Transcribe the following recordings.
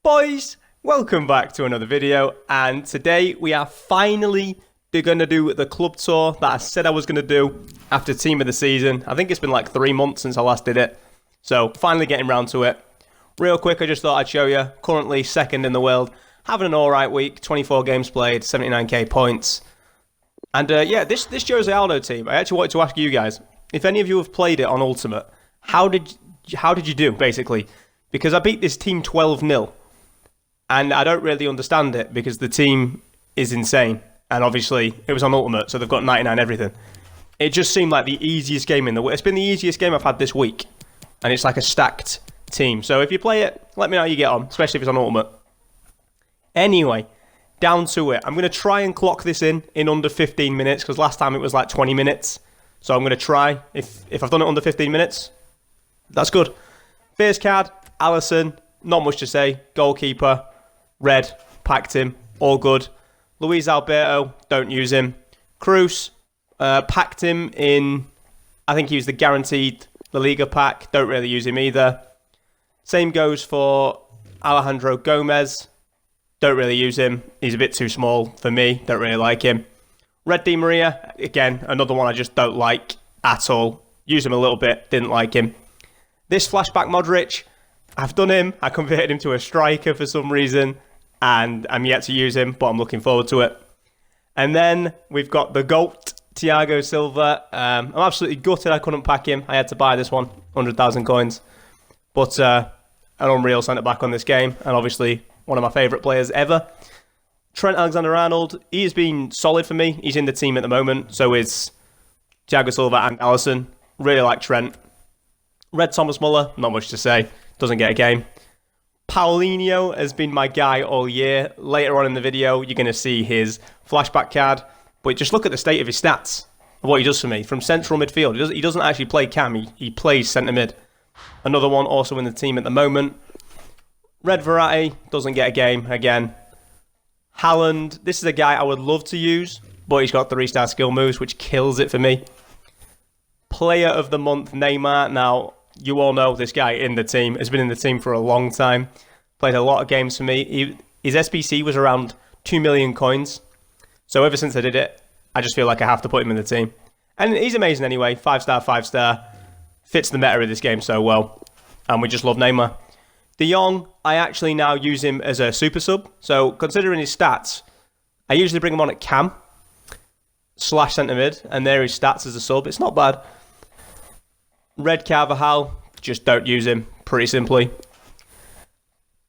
Boys, welcome back to another video, and today we are finally going to do the club tour that I said I was going to do after team of the season. I think it's been like 3 months since I last did it, so finally getting round to it. Real quick, I just thought I'd show you, currently second in the world, having an alright week, 24 games played, 79k points. And yeah, this Jose Aldo team, I actually wanted to ask you guys, if any of you have played it on Ultimate, how did you do, basically? Because I beat this team 12-0. And I don't really understand it because the team is insane. And obviously, it was on Ultimate, so they've got 99 everything. It just seemed like the easiest game in the week. It's been the easiest game I've had this week. And it's like a stacked team. So if you play it, let me know how you get on, especially if it's on Ultimate. Anyway, down to it. I'm going to try and clock this in under 15 minutes, because last time it was like 20 minutes. So I'm going to try. If I've done it under 15 minutes, that's good. First card, Alisson. Not much to say. Goalkeeper. Red, packed him, all good. Luis Alberto, don't use him. Cruz, packed him in, I think he was the guaranteed La Liga pack, don't really use him either. Same goes for Alejandro Gomez, don't really use him. He's a bit too small for me, don't really like him. Red Di Maria, again, another one I just don't like at all. Use him a little bit, didn't like him. This flashback Modric, I've done him, I converted him to a striker for some reason. And I'm yet to use him, but I'm looking forward to it. And then we've got the GOAT, THIAGO SILVA. I'm absolutely gutted I couldn't pack him. I had to buy this one, 100,000 coins. But an unreal centre-back on this game, and obviously one of my favourite players ever. Trent Alexander-Arnold, he has been solid for me. He's in the team at the moment, so is Thiago Silva and Alisson. Really like Trent. Red Thomas Muller, not much to say. Doesn't get a game. Paulinho has been my guy all year. Later on in the video, you're going to see his flashback card. But just look at the state of his stats, what he does for me. From central midfield, he doesn't actually play cam, he plays centre mid. Another one also in the team at the moment. Red Verratti, doesn't get a game again. Haaland, this is a guy I would love to use, but he's got 3-star skill moves, which kills it for me. Player of the month, Neymar. Now, you all know this guy in the team, has been in the team for a long time. Played a lot of games for me. His SBC was around 2 million coins. So ever since I did it, I just feel like I have to put him in the team. And he's amazing anyway. 5-star, 5-star. Fits the meta of this game so well. And we just love Neymar. De Jong, I actually now use him as a super sub. So considering his stats, I usually bring him on at cam / centre mid. And there his stats as a sub. It's not bad. Red Carvajal, just don't use him, pretty simply.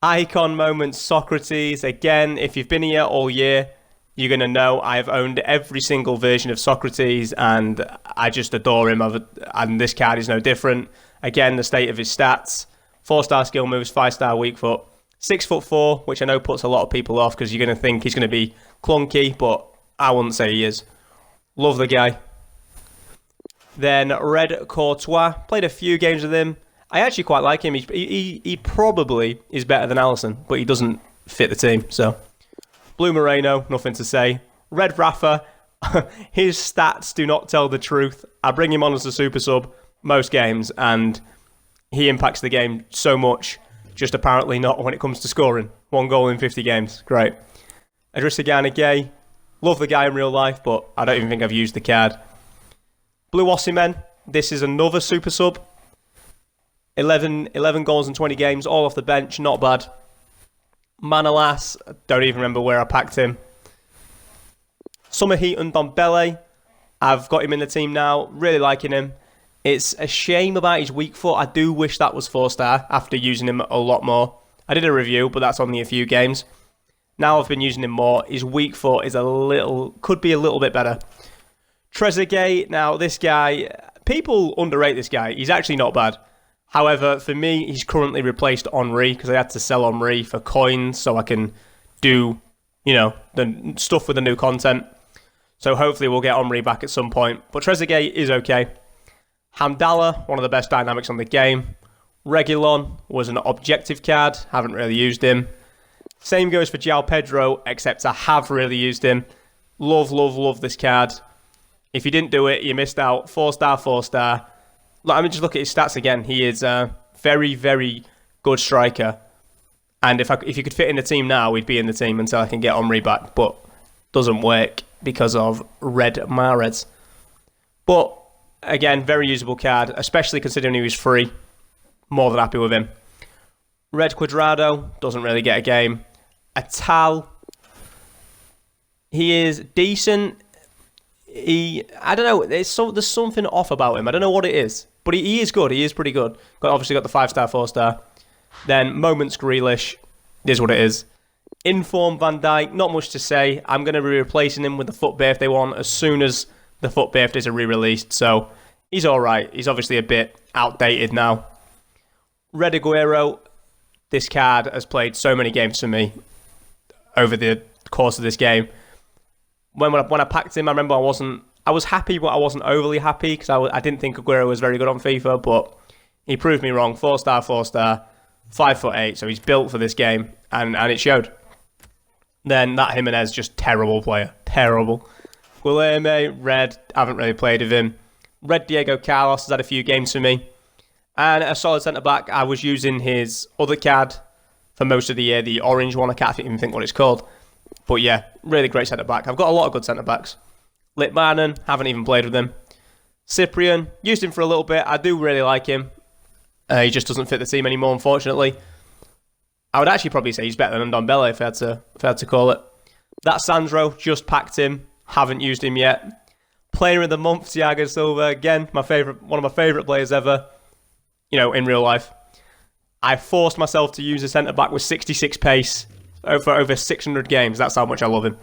Icon moments, Socrates. Again, if you've been here all year, you're going to know I've owned every single version of Socrates, and I just adore him, and this card is no different. Again, the state of his stats. 4-star skill moves, 5-star weak foot. 6'4", which I know puts a lot of people off, because you're going to think he's going to be clunky, but I wouldn't say he is. Love the guy. Then Red Courtois, played a few games with him. I actually quite like him. He probably is better than Alisson, but he doesn't fit the team. So, Blue Moreno, nothing to say. Red Rafa, his stats do not tell the truth. I bring him on as a super sub most games, and he impacts the game so much. Just apparently not when it comes to scoring. 1 goal in 50 games. Great. Idrissa Gana Gueye, love the guy in real life, but I don't even think I've used the card. Blue Osimhen, this is another super sub. 11 goals in 20 games, all off the bench, not bad. Manolas, don't even remember where I packed him. Summer Heat and Ndombele, I've got him in the team now, really liking him. It's a shame about his weak foot. I do wish that was 4-star after using him a lot more. I did a review, but that's only a few games. Now I've been using him more. His weak foot is could be a little bit better. Trezeguet, now this guy, people underrate this guy. He's actually not bad. However, for me, he's currently replaced Henry because I had to sell Henry for coins so I can do, the stuff with the new content. So hopefully we'll get Henry back at some point. But Trezeguet is okay. Hamdallah, one of the best dynamics on the game. Reguilon was an objective card. Haven't really used him. Same goes for João Pedro, except I have really used him. Love this card. If you didn't do it, you missed out. 4-star, 4-star. Just look at his stats again. He is a very, very good striker. And if you could fit in the team now, we'd be in the team until I can get Henry back. But doesn't work because of Red Mahrez. But again, very usable card, especially considering he was free. More than happy with him. Red Cuadrado doesn't really get a game. Atal, he is decent. I don't know. There's something off about him. I don't know what it is, but he is good. He is pretty good. Obviously got the 5-star, 4-star. Then Moments Grealish. It is what it is. Inform Van Dijk. Not much to say. I'm going to be replacing him with the FUT birthday one as soon as the FUT birthdays are re-released. So he's all right. He's obviously a bit outdated now. Red Aguero. This card has played so many games for me over the course of this game. When I packed him, I remember I was happy, but I wasn't overly happy because I didn't think Aguero was very good on FIFA, but he proved me wrong. 4-star, 4-star, 5'8", so he's built for this game, and it showed. Then that Jimenez, just terrible player. Terrible. Guilherme, red, haven't really played with him. Red Diego Carlos has had a few games for me. And a solid centre-back, I was using his other card for most of the year, the orange one. I can't even think what it's called. But yeah, really great centre-back. I've got a lot of good centre-backs. Litmanen, haven't even played with him. Cyprian, used him for a little bit. I do really like him. He just doesn't fit the team anymore, unfortunately. I would actually probably say he's better than Ndombele if I had to call it. That Sandro, just packed him. Haven't used him yet. Player of the month, THIAGO Silva. Again, one of my favourite players ever. In real life. I forced myself to use a centre-back with 66 pace for over 600 games. That's how much I love him.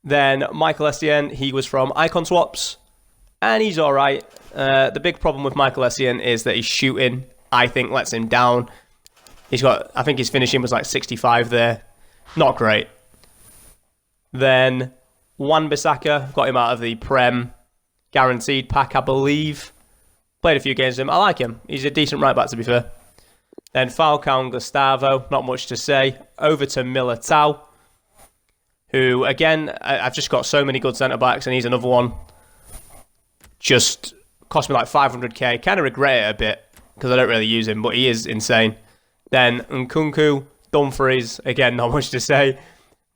Then Michael Essien, he was from Icon Swaps. And he's alright. The big problem with Michael Essien is that his shooting, I think, lets him down. I think his finishing was like 65 there. Not great. Then Wan-Bissaka, got him out of the Prem guaranteed pack, I believe. Played a few games with him. I like him. He's a decent right back, to be fair. Then Falcao and Gustavo, not much to say. Over to Militao, who, again, I've just got so many good centre-backs, and he's another one. Just cost me like 500k. Kind of regret it a bit, because I don't really use him, but he is insane. Then Nkunku, Dumfries, again, not much to say.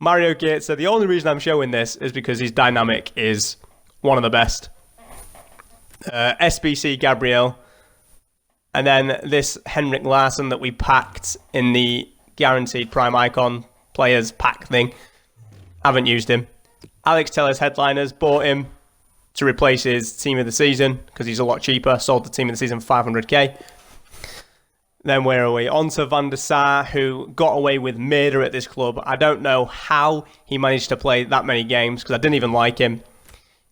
Mario Götze, the only reason I'm showing this is because his dynamic is one of the best. SBC Gabriel, and then this Henrik Larsson that we packed in the guaranteed Prime Icon players pack thing. Haven't used him. Alex Telles Headliners, bought him to replace his team of the season because he's a lot cheaper. Sold the team of the season for 500k. Then where are we? On to Van der Sar, who got away with murder at this club. I don't know how he managed to play that many games because I didn't even like him.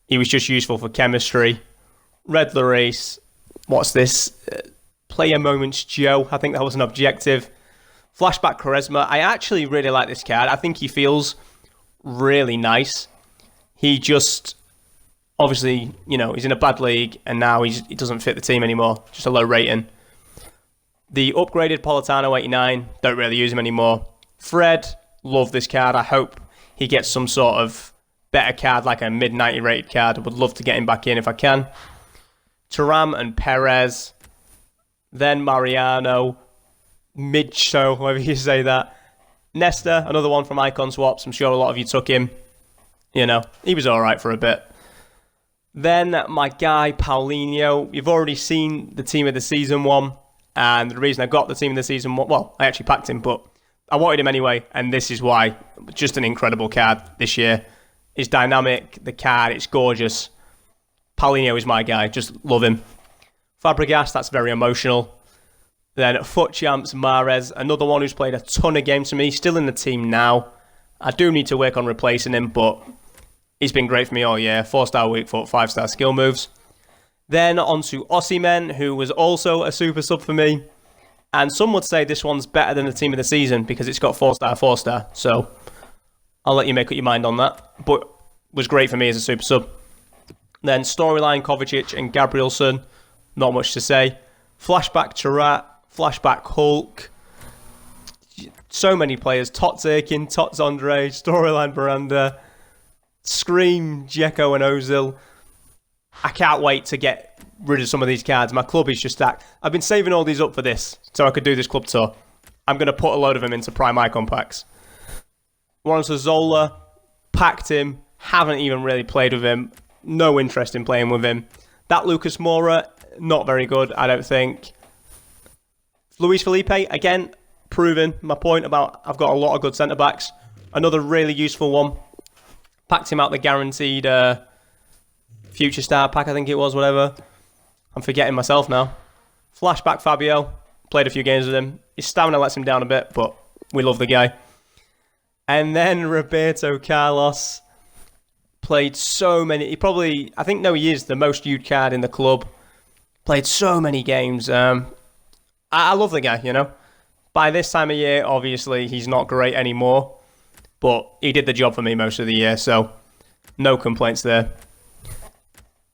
He was just useful for chemistry. Red Lloris, what's this? Player Moments Joe, I think that was an objective. Flashback Quaresma, I actually really like this card. I think he feels really nice. He just, obviously, he's in a bad league and now he doesn't fit the team anymore. Just a low rating. The upgraded Politano 89, don't really use him anymore. Fred, love this card. I hope he gets some sort of better card, like a mid-90 rated card. I would love to get him back in if I can. Thuram and Perez, then Mariano, Midso, however you say that. Nesta, another one from Icon Swaps. I'm sure a lot of you took him. He was alright for a bit. Then my guy, Paulinho. You've already seen the team of the season one. And the reason I got the team of the season one, well, I actually packed him, but I wanted him anyway. And this is why. Just an incredible card this year. It's dynamic, the card, it's gorgeous. Paulinho is my guy, just love him. Fabregas, that's very emotional. Then FUT Champs Mahrez, another one who's played a ton of games for me, still in the team now. I do need to work on replacing him, but he's been great for me all year. 4-star weak foot, 5-star skill moves. Then on to Osimhen, who was also a super sub for me. And some would say this one's better than the team of the season because it's got 4-star, 4-star. So I'll let you make up your mind on that. But was great for me as a super sub. Then storyline Kovacic and Gabrielson. Not much to say. Flashback Chirrat. Flashback Hulk. So many players. Tots Akin, Tots Andre, storyline Baranda. Scream, Dzeko and Ozil. I can't wait to get rid of some of these cards. My club is just stacked. I've been saving all these up for this so I could do this club tour. I'm going to put a load of them into Prime Icon packs. One to Zola, packed him, haven't even really played with him. No interest in playing with him. That Lucas Moura, not very good, I don't think. Luis Felipe, again, proving my point about I've got a lot of good centre-backs. Another really useful one. Packed him out the guaranteed Future Star pack, I think it was, whatever. I'm forgetting myself now. Flashback Fabio, played a few games with him. His stamina lets him down a bit, but we love the guy. And then Roberto Carlos. Played so many. He probably, I think, no, he is the most used card in the club. Played so many games. I love the guy, you know. By this time of year, obviously, he's not great anymore. But he did the job for me most of the year, so no complaints there.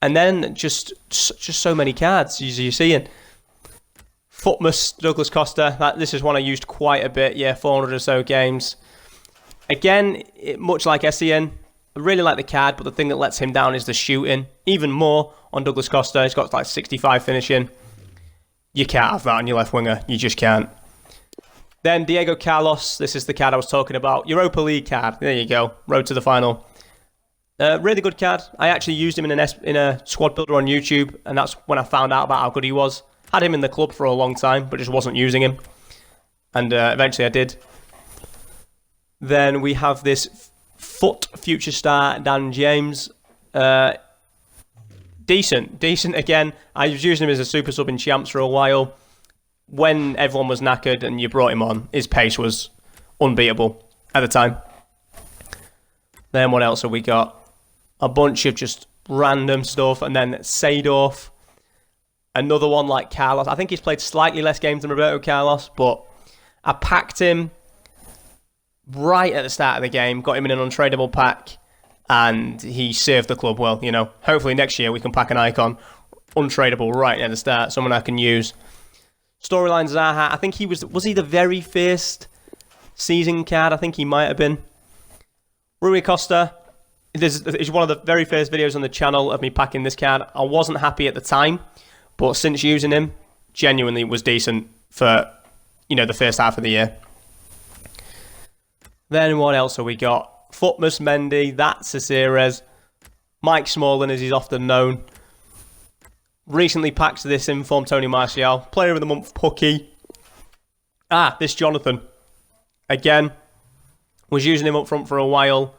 And then just so many cards, as you're seeing. Footmus, Douglas Costa. This is one I used quite a bit. Yeah, 400 or so games. Again, much like SEN, I really like the card, but the thing that lets him down is the shooting. Even more on Douglas Costa. He's got like 65 finishing. You can't have that on your left winger. You just can't. Then Diego Carlos. This is the card I was talking about. Europa League card. There you go. Road to the final. Really good card. I actually used him in a squad builder on YouTube, and that's when I found out about how good he was. Had him in the club for a long time, but just wasn't using him. And eventually I did. Then we have this Foot Future Star Dan James. Decent again. I was using him as a super sub in Champs for a while. When everyone was knackered and you brought him on, his pace was unbeatable at the time. Then what else have we got? A bunch of just random stuff. And then Seedorf. Another one like Carlos. I think he's played slightly less games than Roberto Carlos, but I packed him right at the start of the game, got him in an untradeable pack, and he served the club well, you know. Hopefully next year we can pack an icon untradeable right at the start, someone I can use. Storyline Zaha, I think he was he the very first season card? I think he might have been. Rui Costa, this is one of the very first videos on the channel of me packing this card. I wasn't happy at the time, but since using him, genuinely was decent for, you know, the first half of the year. Then what else have we got? Footmus Mendy, that's Caceres. Mike Smalling, as he's often known. Recently packed this informed Tony Martial. Player of the Month, Pucky. This Jonathan. Again, was using him up front for a while.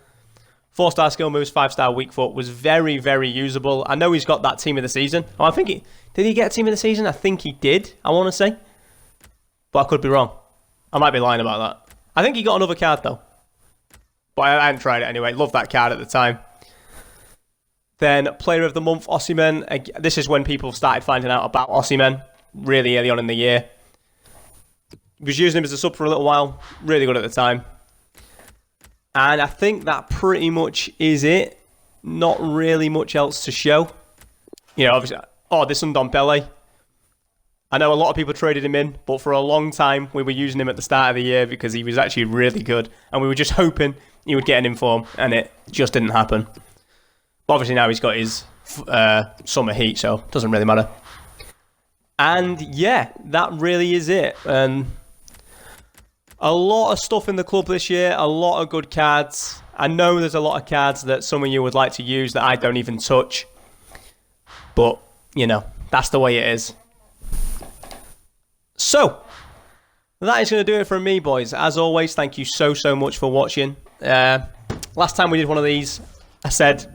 4-star skill moves, 5-star weak foot. Was very, very usable. I know he's got that team of the season. Oh, I think did he get team of the season? I think he did, I want to say. But I could be wrong. I might be lying about that. I think he got another card, though. But I hadn't tried it anyway. Loved that card at the time. Then, Player of the Month, Osimhen. This is when people started finding out about Osimhen. Really early on in the year. Was using him as a sub for a little while. Really good at the time. And I think that pretty much is it. Not really much else to show. You know, obviously... Oh, this Ndombele. I know a lot of people traded him in, but for a long time we were using him at the start of the year because he was actually really good, and we were just hoping he would get an inform, and it just didn't happen. But obviously now he's got his summer heat, so it doesn't really matter. And yeah, that really is it. And a lot of stuff in the club this year, a lot of good cards. I know there's a lot of cards that some of you would like to use that I don't even touch, but you know, that's the way it is. So, that is going to do it from me, boys. As always, thank you so much for watching. Last time we did one of these, I said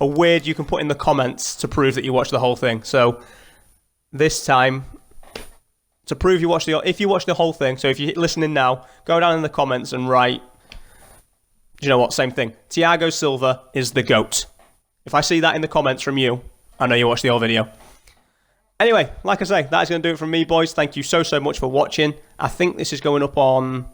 a word you can put in the comments to prove that you watched the whole thing. So, this time, to prove you watched if you watched the whole thing, so if you're listening now, go down in the comments and write, do you know what, same thing. Thiago Silva is the GOAT. If I see that in the comments from you, I know you watched the whole video. Anyway, like I say, that's going to do it from me, boys. Thank you so much for watching. I think this is going up on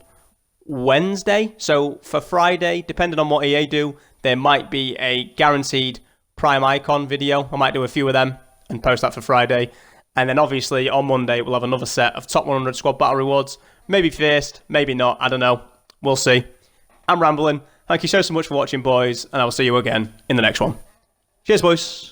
Wednesday. So for Friday, depending on what EA do, there might be a guaranteed Prime Icon video. I might do a few of them and post that for Friday. And then obviously on Monday, we'll have another set of top 100 squad battle rewards. Maybe first, maybe not. I don't know. We'll see. I'm rambling. Thank you so much for watching, boys. And I will see you again in the next one. Cheers, boys.